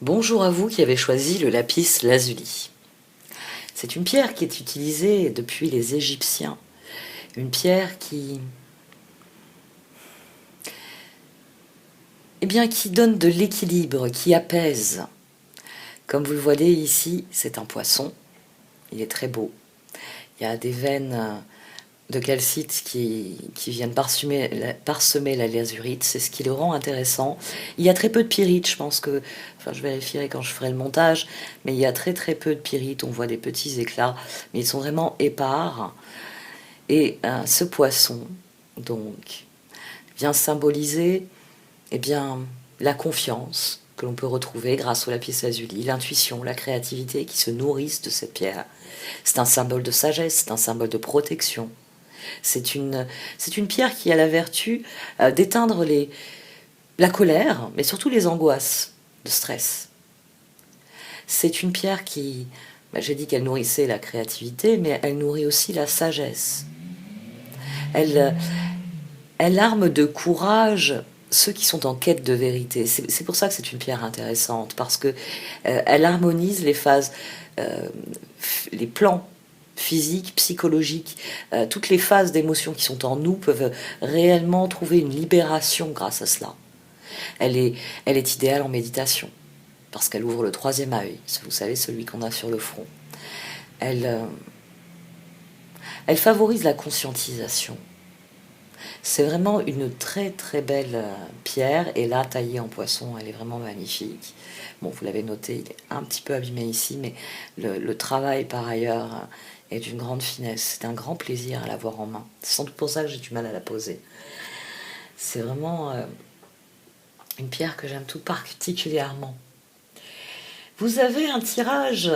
Bonjour à vous qui avez choisi le lapis lazuli. C'est une pierre qui est utilisée depuis les Égyptiens. Une pierre qui donne de l'équilibre, qui apaise. Comme vous le voyez ici, c'est un poisson. Il est très beau. Il y a des veines de calcite qui viennent parsemer la lazurite. C'est ce qui le rend intéressant. Il y a très peu de pyrite, je pense que... Enfin, je vérifierai quand je ferai le montage, mais il y a très très peu de pyrite. On voit des petits éclats, mais ils sont vraiment épars. Et ce poisson, donc, vient symboliser la confiance que l'on peut retrouver grâce au lapis lazuli, l'intuition, la créativité qui se nourrissent de cette pierre. C'est un symbole de sagesse, c'est un symbole de protection. C'est une pierre qui a la vertu d'éteindre la colère, mais surtout les angoisses, le stress. C'est une pierre qui, j'ai dit qu'elle nourrissait la créativité, mais elle nourrit aussi la sagesse. Elle arme de courage ceux qui sont en quête de vérité. C'est pour ça que c'est une pierre intéressante, parce que elle harmonise les phases, les plans physiques, psychologiques, toutes les phases d'émotions qui sont en nous peuvent réellement trouver une libération grâce à cela. Elle est idéale en méditation, parce qu'elle ouvre le troisième œil, vous savez, celui qu'on a sur le front. Elle favorise la conscientisation. C'est vraiment une très très belle pierre, et là, taillée en poisson, elle est vraiment magnifique. Bon, vous l'avez noté, il est un petit peu abîmé ici, mais le travail par ailleurs est d'une grande finesse. C'est un grand plaisir à l'avoir en main. C'est sans doute pour ça que j'ai du mal à la poser. C'est vraiment une pierre que j'aime tout particulièrement. Vous avez un tirage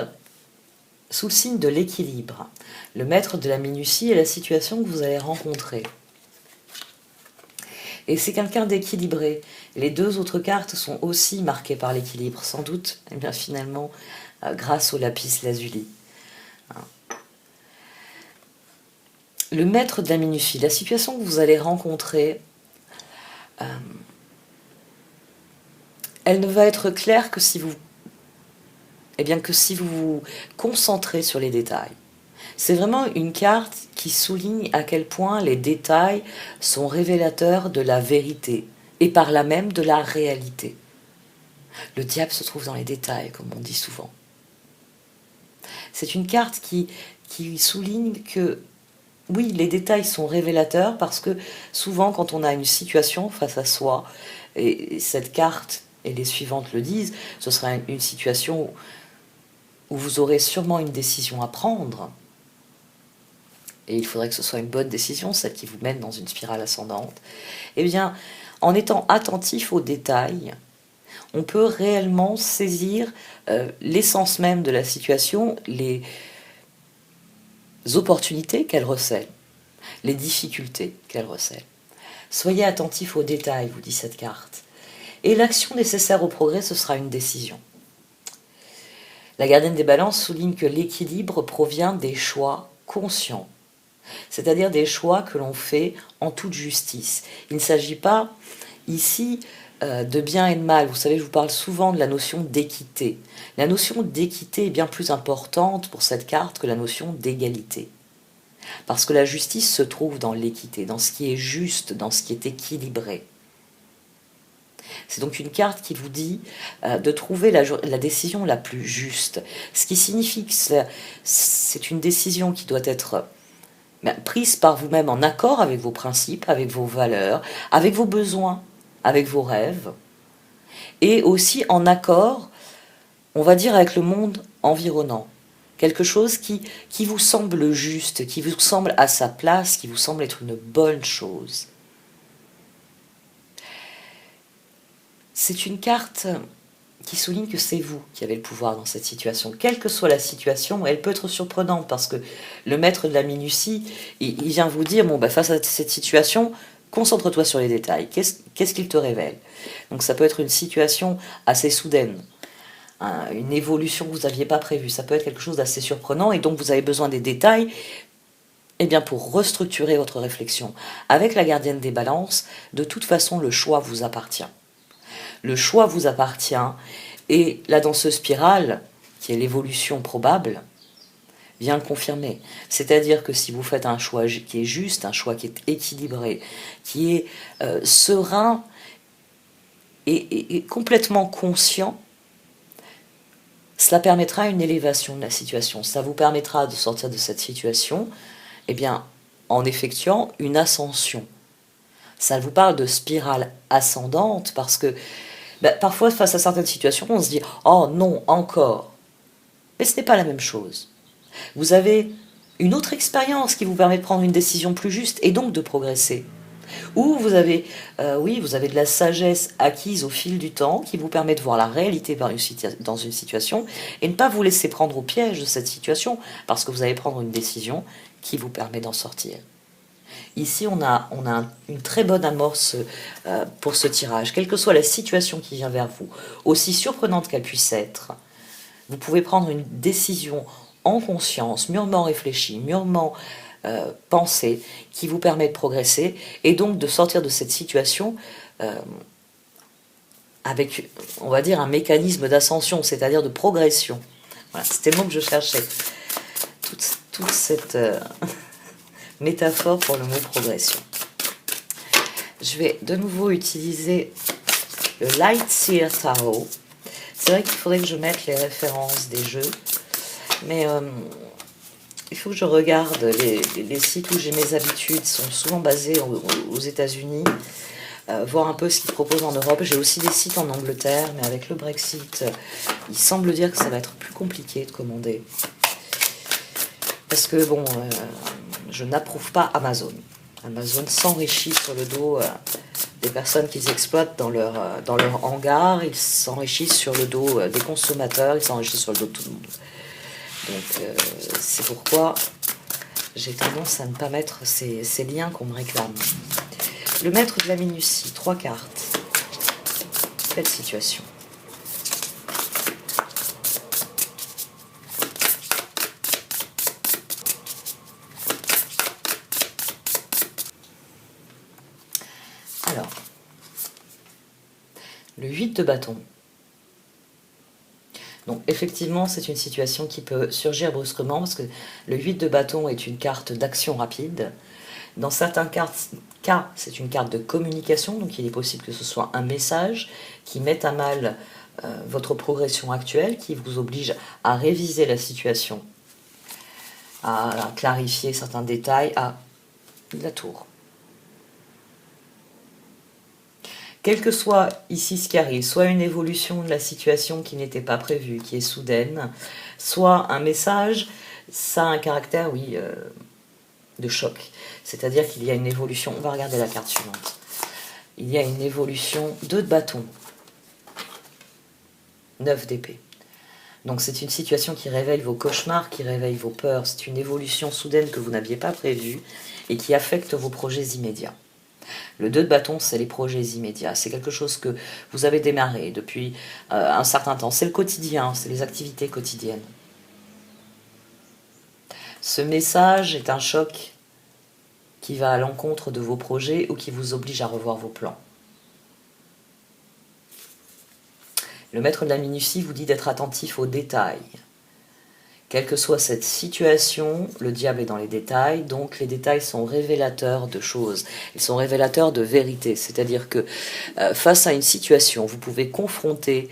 sous le signe de l'équilibre. Le maître de la minutie est la situation que vous allez rencontrer. Et c'est quelqu'un d'équilibré. Les deux autres cartes sont aussi marquées par l'équilibre, sans doute, finalement, grâce au lapis lazuli. Le maître de la minutie, la situation que vous allez rencontrer, elle ne va être claire que si vous vous concentrez sur les détails. C'est vraiment une carte qui souligne à quel point les détails sont révélateurs de la vérité et par là même de la réalité. Le diable se trouve dans les détails, comme on dit souvent. C'est une carte qui souligne que, oui, les détails sont révélateurs parce que souvent quand on a une situation face à soi, et cette carte et les suivantes le disent, ce sera une situation où vous aurez sûrement une décision à prendre. Et il faudrait que ce soit une bonne décision, celle qui vous mène dans une spirale ascendante. Eh bien, en étant attentif aux détails, on peut réellement saisir l'essence même de la situation, les opportunités qu'elle recèle, les difficultés qu'elle recèle. Soyez attentif aux détails, vous dit cette carte. Et l'action nécessaire au progrès, ce sera une décision. La gardienne des balances souligne que l'équilibre provient des choix conscients, c'est-à-dire des choix que l'on fait en toute justice. Il ne s'agit pas ici de bien et de mal. Vous savez, je vous parle souvent de la notion d'équité. La notion d'équité est bien plus importante pour cette carte que la notion d'égalité. Parce que la justice se trouve dans l'équité, dans ce qui est juste, dans ce qui est équilibré. C'est donc une carte qui vous dit de trouver la décision la plus juste. Ce qui signifie que c'est une décision qui doit être prise par vous-même en accord avec vos principes, avec vos valeurs, avec vos besoins, avec vos rêves, et aussi en accord, on va dire, avec le monde environnant. Quelque chose qui vous semble juste, qui vous semble à sa place, qui vous semble être une bonne chose. C'est une carte qui souligne que c'est vous qui avez le pouvoir dans cette situation. Quelle que soit la situation, elle peut être surprenante parce que le maître de la minutie, il vient vous dire, bon, bah, face à cette situation, concentre-toi sur les détails. Qu'est-ce qu'il te révèle? Donc ça peut être une situation assez soudaine, une évolution que vous n'aviez pas prévue. Ça peut être quelque chose d'assez surprenant et donc vous avez besoin des détails pour restructurer votre réflexion. Avec la gardienne des balances, de toute façon, le choix vous appartient. Le choix vous appartient et la danseuse spirale, qui est l'évolution probable, vient le confirmer. C'est-à-dire que si vous faites un choix qui est juste, un choix qui est équilibré, qui est serein et complètement conscient, cela permettra une élévation de la situation. Ça vous permettra de sortir de cette situation en effectuant une ascension. Ça vous parle de spirale ascendante parce que parfois, face à certaines situations, on se dit « Oh non, encore !» Mais ce n'est pas la même chose. Vous avez une autre expérience qui vous permet de prendre une décision plus juste et donc de progresser. Ou vous avez de la sagesse acquise au fil du temps qui vous permet de voir la réalité dans une situation et ne pas vous laisser prendre au piège de cette situation parce que vous allez prendre une décision qui vous permet d'en sortir. Ici, on a une très bonne amorce pour ce tirage. Quelle que soit la situation qui vient vers vous, aussi surprenante qu'elle puisse être, vous pouvez prendre une décision en conscience, mûrement réfléchie, mûrement pensée, qui vous permet de progresser et donc de sortir de cette situation avec, on va dire, un mécanisme d'ascension, c'est-à-dire de progression. Voilà, c'était le mot que je cherchais. Toute cette métaphore pour le mot progression. Je vais de nouveau utiliser le Light Seer Tarot. C'est vrai qu'il faudrait que je mette les références des jeux, mais il faut que je regarde les sites où j'ai mes habitudes, sont souvent basés aux États-Unis, voir un peu ce qu'ils proposent en Europe. J'ai aussi des sites en Angleterre, mais avec le Brexit, il semble dire que ça va être plus compliqué de commander. Parce que, je n'approuve pas Amazon. Amazon s'enrichit sur le dos des personnes qu'ils exploitent dans leur hangar, ils s'enrichissent sur le dos des consommateurs, ils s'enrichissent sur le dos de tout le monde. Donc, c'est pourquoi j'ai tendance à ne pas mettre ces liens qu'on me réclame. Le maître de la minutie, 3 cartes. Quelle situation? Alors, le 8 de bâton. Donc effectivement, c'est une situation qui peut surgir brusquement parce que le 8 de bâton est une carte d'action rapide. Dans certains cas, c'est une carte de communication, donc il est possible que ce soit un message qui mette à mal votre progression actuelle, qui vous oblige à réviser la situation, à clarifier certains détails, à la tour. Quel que soit ici ce qui arrive, soit une évolution de la situation qui n'était pas prévue, qui est soudaine, soit un message, ça a un caractère, de choc. C'est-à-dire qu'il y a une évolution. On va regarder la carte suivante. Il y a une évolution, 2 de bâton, 9 d'épée. Donc c'est une situation qui réveille vos cauchemars, qui réveille vos peurs. C'est une évolution soudaine que vous n'aviez pas prévue et qui affecte vos projets immédiats. Le 2 de bâton, c'est les projets immédiats. C'est quelque chose que vous avez démarré depuis un certain temps. C'est le quotidien, c'est les activités quotidiennes. Ce message est un choc qui va à l'encontre de vos projets ou qui vous oblige à revoir vos plans. Le maître de la minutie vous dit d'être attentif aux détails. Quelle que soit cette situation, le diable est dans les détails, donc les détails sont révélateurs de choses, ils sont révélateurs de vérité, c'est-à-dire que face à une situation, vous pouvez confronter,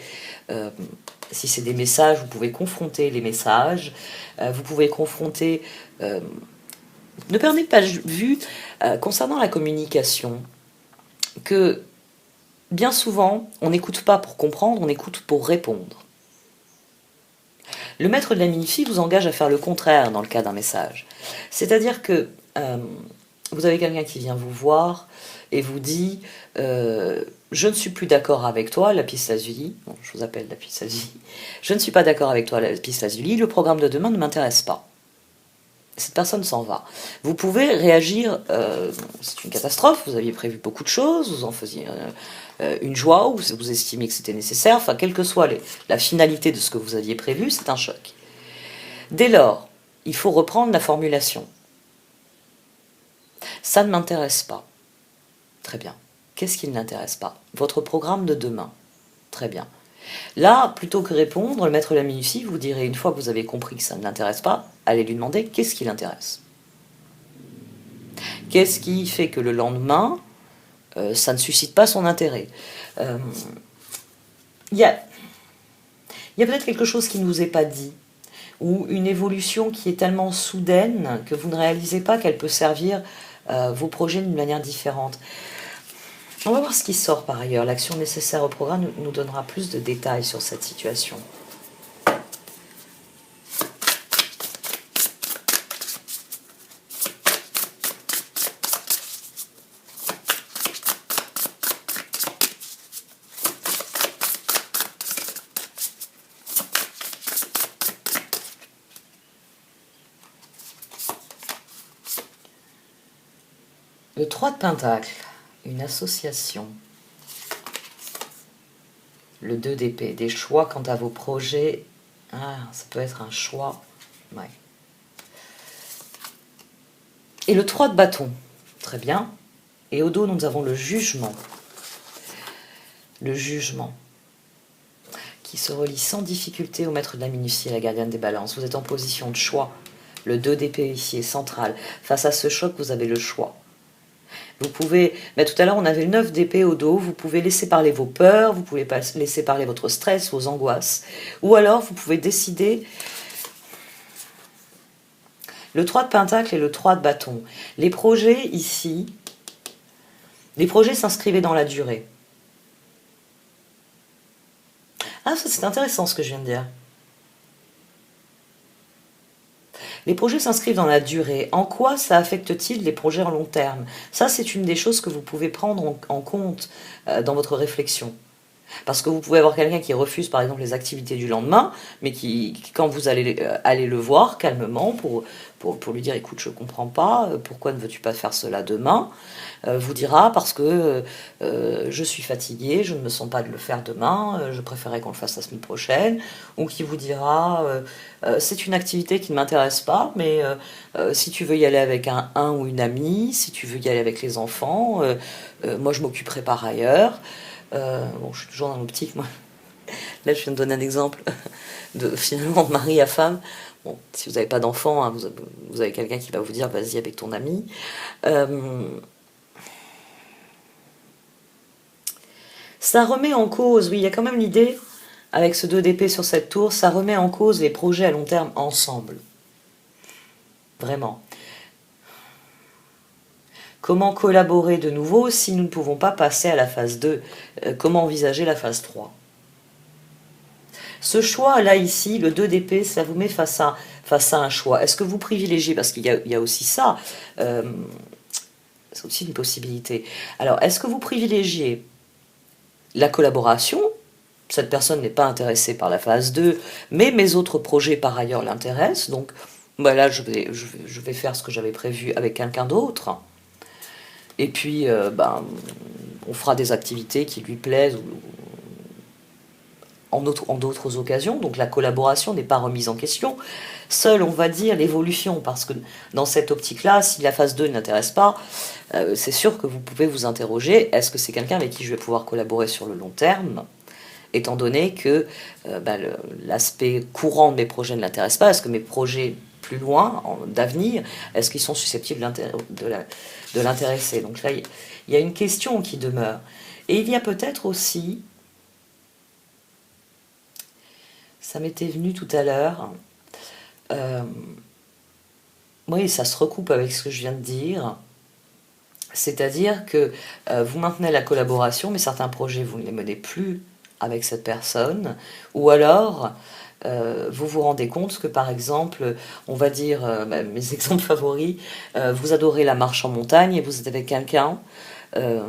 si c'est des messages, vous pouvez confronter les messages, vous pouvez confronter... ne perdez pas vue, concernant la communication, que bien souvent, on n'écoute pas pour comprendre, on écoute pour répondre. Le maître de la minutie vous engage à faire le contraire dans le cas d'un message. C'est-à-dire que vous avez quelqu'un qui vient vous voir et vous dit je ne suis plus d'accord avec toi, lapis lazuli, bon, je vous appelle lapis lazuli, je ne suis pas d'accord avec toi, lapis lazuli, le programme de demain ne m'intéresse pas. Cette personne s'en va. Vous pouvez réagir, c'est une catastrophe, vous aviez prévu beaucoup de choses, vous en faisiez une joie, ou vous estimez que c'était nécessaire, enfin, quelle que soit la finalité de ce que vous aviez prévu, c'est un choc. Dès lors, il faut reprendre la formulation. Ça ne m'intéresse pas. Très bien. Qu'est-ce qui ne l'intéresse pas? Votre programme de demain. Très bien. Là, plutôt que répondre, le maître de la minutie, vous direz, une fois que vous avez compris que ça ne l'intéresse pas, allez lui demander qu'est-ce qui l'intéresse. Qu'est-ce qui fait que le lendemain, ça ne suscite pas son intérêt? Il y a peut-être quelque chose qui ne vous est pas dit, ou une évolution qui est tellement soudaine que vous ne réalisez pas qu'elle peut servir vos projets d'une manière différente. On va voir ce qui sort par ailleurs. L'action nécessaire au programme nous donnera plus de détails sur cette situation. Le 3 de Pentacle, une association. Le 2 d'épée, des choix quant à vos projets. Ah, ça peut être un choix. Ouais. Et le 3 de bâton, très bien. Et au dos, nous avons le jugement. Le jugement, qui se relie sans difficulté au maître de la minutie et la gardienne des balances. Vous êtes en position de choix. Le 2 d'épée ici est central. Face à ce choc, vous avez le choix. Vous pouvez, mais tout à l'heure on avait le 9 d'épée au dos, vous pouvez laisser parler vos peurs, vous pouvez laisser parler votre stress, vos angoisses, ou alors vous pouvez décider. Le 3 de Pentacle et le 3 de bâton. Les projets ici, les projets s'inscrivaient dans la durée. Ah, ça c'est intéressant ce que je viens de dire. Les projets s'inscrivent dans la durée. En quoi ça affecte-t-il les projets en long terme? Ça, c'est une des choses que vous pouvez prendre en compte dans votre réflexion. Parce que vous pouvez avoir quelqu'un qui refuse, par exemple, les activités du lendemain, mais qui quand vous allez le voir calmement pour lui dire, écoute, je ne comprends pas, pourquoi ne veux-tu pas faire cela demain? Vous dira, parce que je suis fatigué, je ne me sens pas de le faire demain, je préférerais qu'on le fasse la semaine prochaine. Ou qui vous dira, c'est une activité qui ne m'intéresse pas, mais si tu veux y aller avec un ou une amie, si tu veux y aller avec les enfants, moi je m'occuperai par ailleurs. Bon, je suis toujours dans l'optique, moi. Là, je viens de donner un exemple de finalement mari à femme. Bon, si vous n'avez pas d'enfant, hein, vous avez quelqu'un qui va vous dire vas-y avec ton ami. Ça remet en cause, oui, il y a quand même l'idée, avec ce 2 d'épée sur cette tour, ça remet en cause les projets à long terme ensemble. Vraiment. Comment collaborer de nouveau si nous ne pouvons pas passer à la phase 2? Comment envisager la phase 3? Ce choix, là, ici, le 2 d'épée, ça vous met face à un choix. Est-ce que vous privilégiez, parce qu'il y a aussi ça, c'est aussi une possibilité. Alors, est-ce que vous privilégiez la collaboration? Cette personne n'est pas intéressée par la phase 2, mais mes autres projets, par ailleurs, l'intéressent. Donc, bah là, je vais faire ce que j'avais prévu avec quelqu'un d'autre. Et puis, on fera des activités qui lui plaisent en d'autres occasions. Donc la collaboration n'est pas remise en question. Seule, on va dire, l'évolution. Parce que dans cette optique-là, si la phase 2 n'intéresse pas, c'est sûr que vous pouvez vous interroger, est-ce que c'est quelqu'un avec qui je vais pouvoir collaborer sur le long terme, étant donné que l'aspect courant de mes projets ne l'intéresse pas? Est-ce que mes projets plus loin, d'avenir, est-ce qu'ils sont susceptibles de l'intéresser? Donc là, il y a une question qui demeure. Et il y a peut-être aussi, ça m'était venu tout à l'heure, oui, ça se recoupe avec ce que je viens de dire, c'est-à-dire que vous maintenez la collaboration, mais certains projets, vous ne les menez plus avec cette personne, ou alors vous vous rendez compte que, par exemple, on va dire, mes exemples favoris, vous adorez la marche en montagne et vous êtes avec quelqu'un, on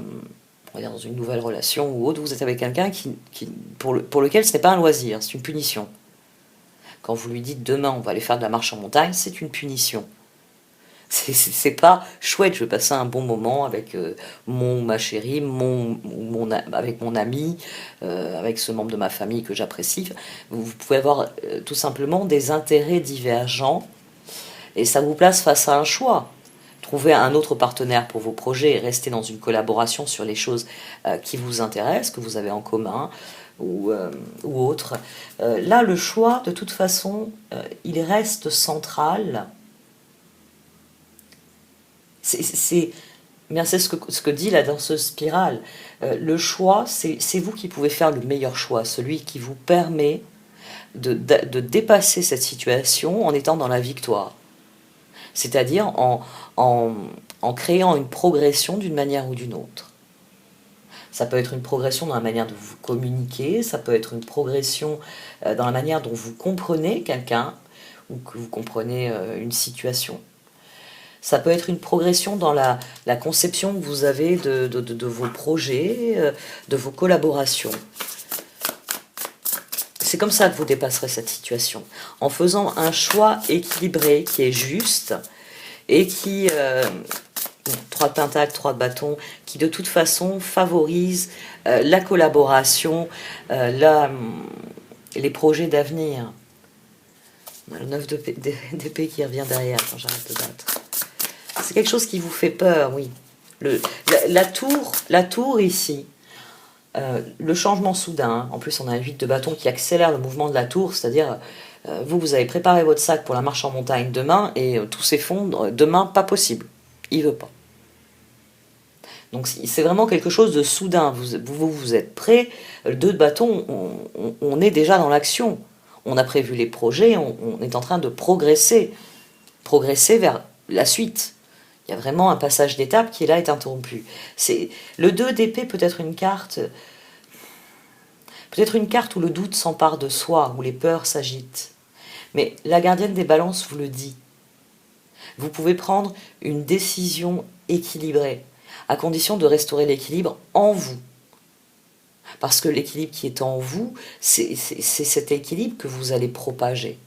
va dire dans une nouvelle relation ou autre, vous êtes avec quelqu'un pour lequel ce n'est pas un loisir, c'est une punition. Quand vous lui dites demain on va aller faire de la marche en montagne, c'est une punition. C'est pas chouette, je vais passer un bon moment avec ma chérie, avec mon ami, avec ce membre de ma famille que j'apprécie. Vous pouvez avoir tout simplement des intérêts divergents et ça vous place face à un choix. Trouver un autre partenaire pour vos projets et rester dans une collaboration sur les choses qui vous intéressent, que vous avez en commun ou autre. Là, le choix, de toute façon, il reste central. C'est ce que dit la danseuse spirale. Le choix, c'est vous qui pouvez faire le meilleur choix, celui qui vous permet de dépasser cette situation en étant dans la victoire. C'est-à-dire en créant une progression d'une manière ou d'une autre. Ça peut être une progression dans la manière dont vous communiquez, ça peut être une progression dans la manière dont vous comprenez quelqu'un ou que vous comprenez une situation. Ça peut être une progression dans la conception que vous avez de vos projets, de vos collaborations. C'est comme ça que vous dépasserez cette situation, en faisant un choix équilibré qui est juste et qui, 3 de pentacle, 3 de bâton, qui de toute façon favorise la collaboration, les projets d'avenir. Le 9 d'épée qui revient derrière quand j'arrête de battre. C'est quelque chose qui vous fait peur, oui. La tour ici, le changement soudain, en plus on a un 8 de bâton qui accélère le mouvement de la tour, c'est-à-dire vous avez préparé votre sac pour la marche en montagne demain et tout s'effondre, demain pas possible, il veut pas. Donc c'est vraiment quelque chose de soudain, vous êtes prêt, le 2 de bâton, on est déjà dans l'action, on a prévu les projets, on est en train de progresser vers la suite. Il y a vraiment un passage d'étape qui là est interrompu. Le 2 d'épée peut être une carte où le doute s'empare de soi, où les peurs s'agitent. Mais la gardienne des balances vous le dit. Vous pouvez prendre une décision équilibrée, à condition de restaurer l'équilibre en vous. Parce que l'équilibre qui est en vous, c'est cet équilibre que vous allez propager.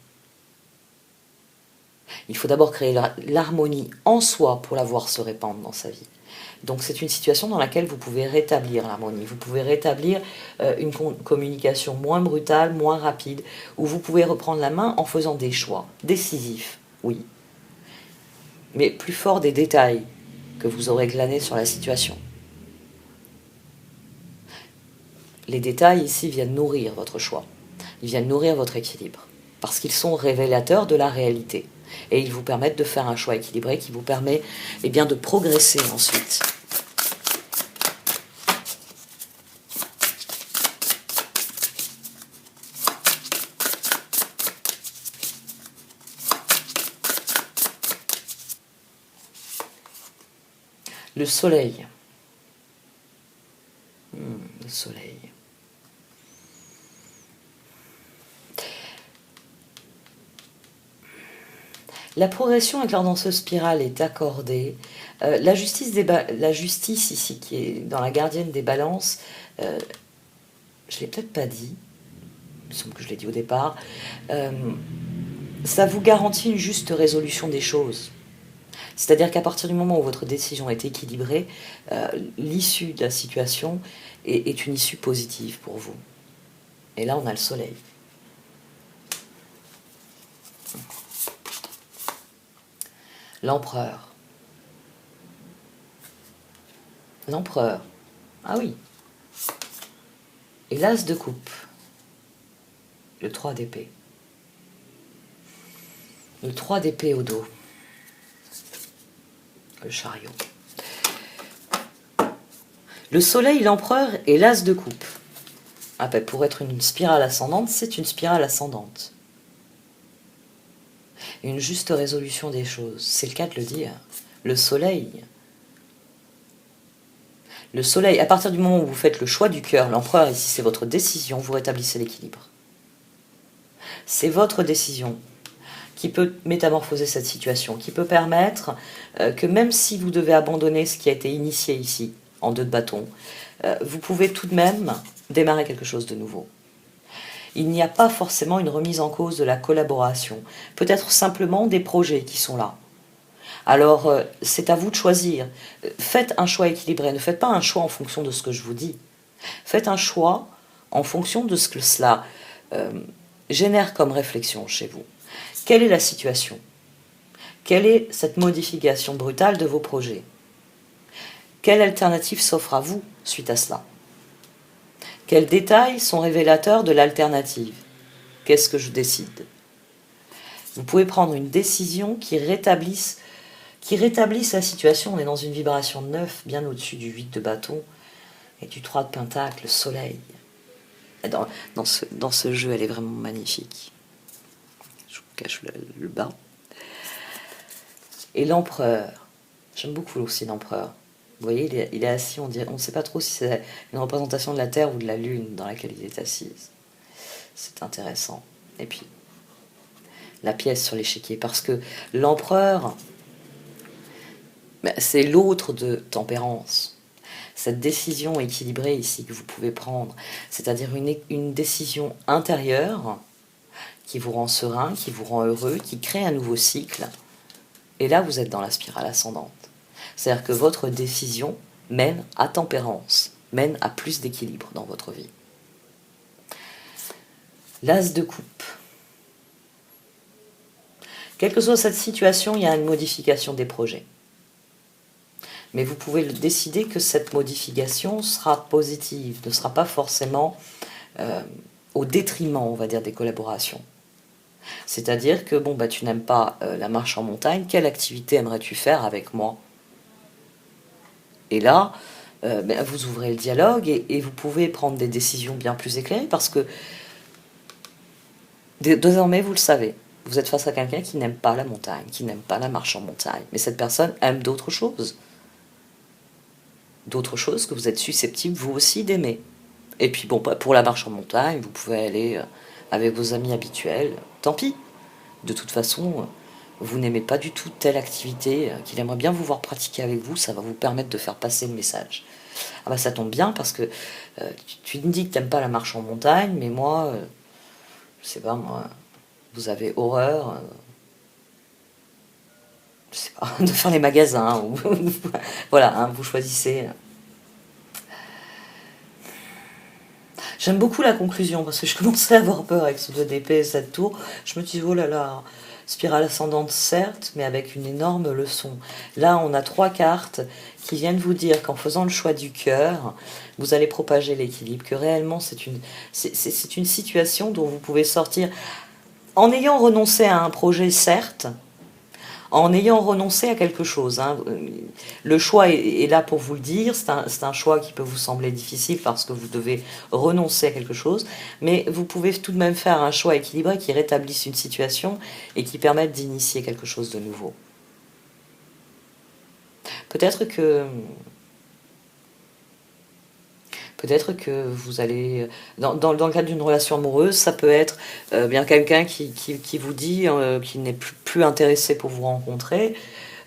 Il faut d'abord créer l'harmonie en soi pour la voir se répandre dans sa vie. Donc c'est une situation dans laquelle vous pouvez rétablir l'harmonie, vous pouvez rétablir une communication moins brutale, moins rapide, où vous pouvez reprendre la main en faisant des choix décisifs, oui, mais plus fort des détails que vous aurez glanés sur la situation. Les détails ici viennent nourrir votre choix, ils viennent nourrir votre équilibre, parce qu'ils sont révélateurs de la réalité. Et ils vous permettent de faire un choix équilibré qui vous permet de progresser ensuite. Le soleil. Le soleil. La progression avec leur danseuse spirale est accordée. La justice ici, qui est dans la gardienne des balances, je ne l'ai peut-être pas dit, il me semble que je l'ai dit au départ, ça vous garantit une juste résolution des choses. C'est-à-dire qu'à partir du moment où votre décision est équilibrée, l'issue de la situation est une issue positive pour vous. Et là, on a le soleil. L'empereur. L'empereur. Ah oui. Et l'as de coupe. Le 3 d'épée. Le 3 d'épée au dos. Le chariot. Le soleil, l'empereur et l'as de coupe. Ah ben, pour être une spirale ascendante, c'est une spirale ascendante. Une juste résolution des choses, c'est le cas de le dire. Le soleil, à partir du moment où vous faites le choix du cœur, l'empereur ici c'est votre décision, vous rétablissez l'équilibre. C'est votre décision qui peut métamorphoser cette situation, qui peut permettre que même si vous devez abandonner ce qui a été initié ici, en 2 de bâton, vous pouvez tout de même démarrer quelque chose de nouveau. Il n'y a pas forcément une remise en cause de la collaboration, peut-être simplement des projets qui sont là. Alors, c'est à vous de choisir. Faites un choix équilibré, ne faites pas un choix en fonction de ce que je vous dis. Faites un choix en fonction de ce que cela génère comme réflexion chez vous. Quelle est la situation? Quelle est cette modification brutale de vos projets? Quelle alternative s'offre à vous suite à cela? Quels détails sont révélateurs de l'alternative? Qu'est-ce que je décide? Vous pouvez prendre une décision qui rétablisse la situation. On est dans une vibration de 9, bien au-dessus du 8 de bâton et du 3 de pentacle, le soleil. Dans ce jeu, elle est vraiment magnifique. Je vous cache le bas. Et l'empereur. J'aime beaucoup aussi l'empereur. Vous voyez, il est assis, on ne sait pas trop si c'est une représentation de la Terre ou de la Lune dans laquelle il est assis. C'est intéressant. Et puis, la pièce sur l'échiquier, parce que l'empereur, c'est l'autre de tempérance. Cette décision équilibrée ici que vous pouvez prendre, c'est-à-dire une décision intérieure qui vous rend serein, qui vous rend heureux, qui crée un nouveau cycle. Et là, vous êtes dans la spirale ascendante. C'est-à-dire que votre décision mène à tempérance, mène à plus d'équilibre dans votre vie. L'as de coupe. Quelle que soit cette situation, il y a une modification des projets. Mais vous pouvez décider que cette modification sera positive, ne sera pas forcément au détriment, on va dire, des collaborations. C'est-à-dire que, tu n'aimes pas la marche en montagne, quelle activité aimerais-tu faire avec moi? Et là, vous ouvrez le dialogue et vous pouvez prendre des décisions bien plus éclairées parce que désormais, vous le savez, vous êtes face à quelqu'un qui n'aime pas la montagne, qui n'aime pas la marche en montagne. Mais cette personne aime d'autres choses. D'autres choses que vous êtes susceptible, vous aussi, d'aimer. Et puis, pour la marche en montagne, vous pouvez aller avec vos amis habituels. Tant pis. De toute façon, vous n'aimez pas du tout telle activité qu'il aimerait bien vous voir pratiquer avec vous, ça va vous permettre de faire passer le message. Ah ça tombe bien parce que tu me dis que tu n'aimes pas la marche en montagne, mais moi, je sais pas moi, vous avez horreur, je sais pas, de faire les magasins, voilà, vous choisissez. J'aime beaucoup la conclusion parce que je commençais à avoir peur avec ce 2 d'épée et cette tour. Je me dis, oh là là, spirale ascendante certes, mais avec une énorme leçon. Là, on a 3 cartes qui viennent vous dire qu'en faisant le choix du cœur, vous allez propager l'équilibre, que réellement c'est une situation dont vous pouvez sortir en ayant renoncé à un projet certes, en ayant renoncé à quelque chose. Le choix est là pour vous le dire, c'est un choix qui peut vous sembler difficile parce que vous devez renoncer à quelque chose, mais vous pouvez tout de même faire un choix équilibré qui rétablisse une situation et qui permette d'initier quelque chose de nouveau. Peut-être que vous allez, dans le cadre d'une relation amoureuse, ça peut être bien quelqu'un qui vous dit qu'il n'est plus intéressé pour vous rencontrer,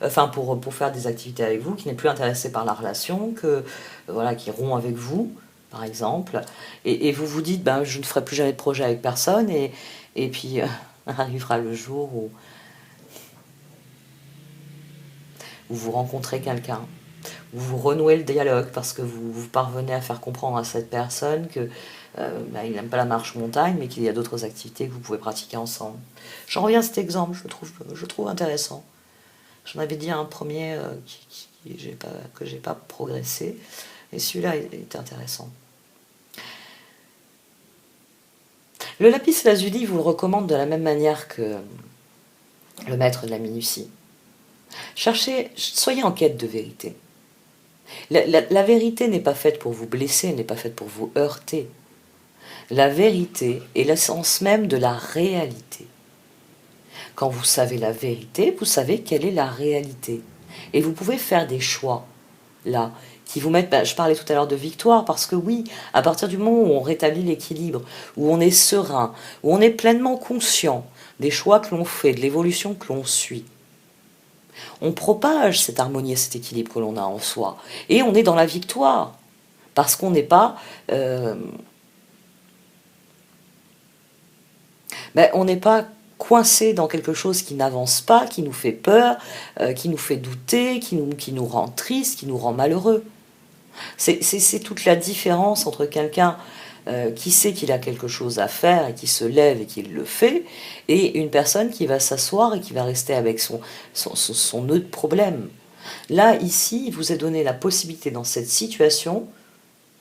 enfin pour faire des activités avec vous, qui n'est plus intéressé par la relation, qui rompt avec vous, par exemple, et vous vous dites, je ne ferai plus jamais de projet avec personne, et puis arrivera le jour où vous rencontrez quelqu'un. Vous renouez le dialogue parce que vous parvenez à faire comprendre à cette personne que il n'aime pas la marche montagne, mais qu'il y a d'autres activités que vous pouvez pratiquer ensemble. J'en reviens à cet exemple, je trouve intéressant. J'en avais dit un premier que j'ai pas progressé, et celui-là est intéressant. Le lapis lazuli vous le recommande de la même manière que le maître de la minutie. Soyez en quête de vérité. La vérité n'est pas faite pour vous blesser, n'est pas faite pour vous heurter. La vérité est l'essence même de la réalité. Quand vous savez la vérité, vous savez quelle est la réalité. Et vous pouvez faire des choix, là, qui vous mettent, je parlais tout à l'heure de victoire, parce que oui, à partir du moment où on rétablit l'équilibre, où on est serein, où on est pleinement conscient des choix que l'on fait, de l'évolution que l'on suit, on propage cette harmonie et cet équilibre que l'on a en soi. Et on est dans la victoire, parce qu'on n'est pas... on n'est pas coincé dans quelque chose qui n'avance pas, qui nous fait peur, qui nous fait douter, qui nous rend triste, qui nous rend malheureux. C'est toute la différence entre quelqu'un qui sait qu'il a quelque chose à faire et qui se lève et qui le fait, et une personne qui va s'asseoir et qui va rester avec son nœud de problème. Là, ici, il vous est donné la possibilité dans cette situation,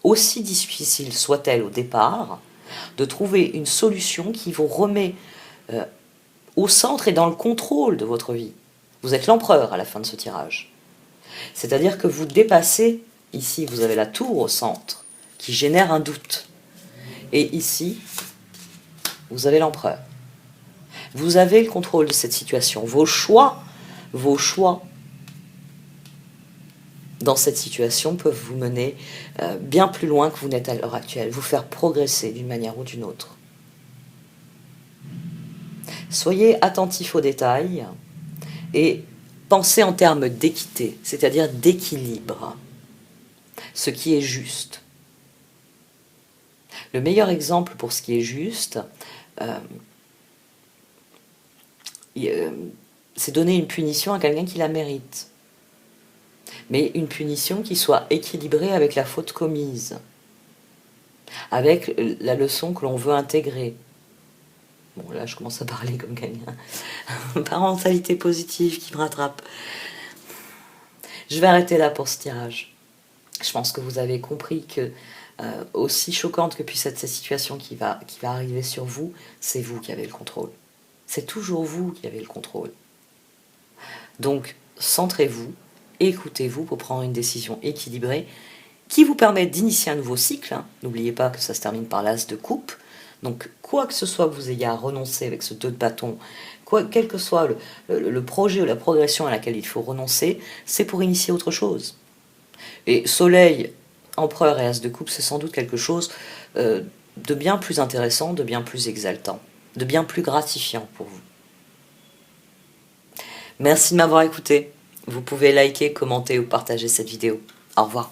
aussi difficile soit-elle au départ, de trouver une solution qui vous remet au centre et dans le contrôle de votre vie. Vous êtes l'empereur à la fin de ce tirage. C'est-à-dire que vous dépassez, ici vous avez la tour au centre, qui génère un doute. Et ici, vous avez l'empereur. Vous avez le contrôle de cette situation. Vos choix dans cette situation peuvent vous mener bien plus loin que vous n'êtes à l'heure actuelle, vous faire progresser d'une manière ou d'une autre. Soyez attentifs aux détails et pensez en termes d'équité, c'est-à-dire d'équilibre, ce qui est juste. Le meilleur exemple pour ce qui est juste, c'est donner une punition à quelqu'un qui la mérite. Mais une punition qui soit équilibrée avec la faute commise, avec la leçon que l'on veut intégrer. Bon, là, je commence à parler comme quelqu'un. Parentalité positive qui me rattrape. Je vais arrêter là pour ce tirage. Je pense que vous avez compris que, aussi choquante que puisse être cette situation qui va arriver sur vous, c'est vous qui avez le contrôle. C'est toujours vous qui avez le contrôle. Donc, centrez-vous, écoutez-vous pour prendre une décision équilibrée qui vous permet d'initier un nouveau cycle. N'oubliez pas que ça se termine par l'as de coupe. Donc, quoi que ce soit que vous ayez à renoncer avec ce 2 de bâton, quel que soit le projet ou la progression à laquelle il faut renoncer, c'est pour initier autre chose. Et Soleil, Empereur et As de coupe, c'est sans doute quelque chose de bien plus intéressant, de bien plus exaltant, de bien plus gratifiant pour vous. Merci de m'avoir écouté. Vous pouvez liker, commenter ou partager cette vidéo. Au revoir.